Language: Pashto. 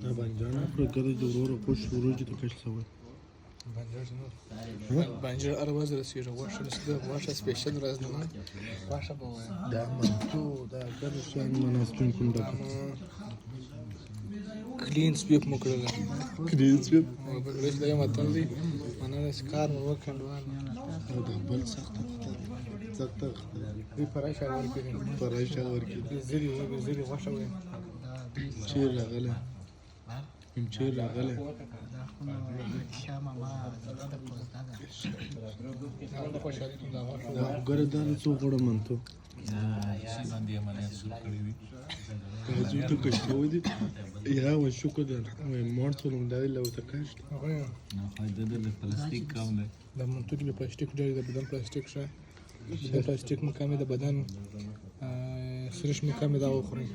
دا بانجان افریقا د ورور پوش وروجي ته کښ سوی بانجن هر ورځ رسیږي غوښه سپیشل ورځ نه غوښه به وایي دا منتو دا ګرد شیان مناسبین کوم دا کلین سویپ مو کړله کلین سویپ ورځ دا یو متل دی معنا داسې کار مو وکړ او دا بل سخته سخته دوی فرایشه ورکړي فرایشه ورکړي زیري غوښه وایي چیر راغلی یم چیر راغلی دا ګره دا د څو غوړه منتو کاجو ته کښ سوی دي یا و شکر ده مارتو نوم دا لو ته کښ پلاستیک کام دی د منتو د پلاستیک ډېر د بدن پلاستیک شه د پلاستیک مکامې د بدن سرش مکامې دا وخوري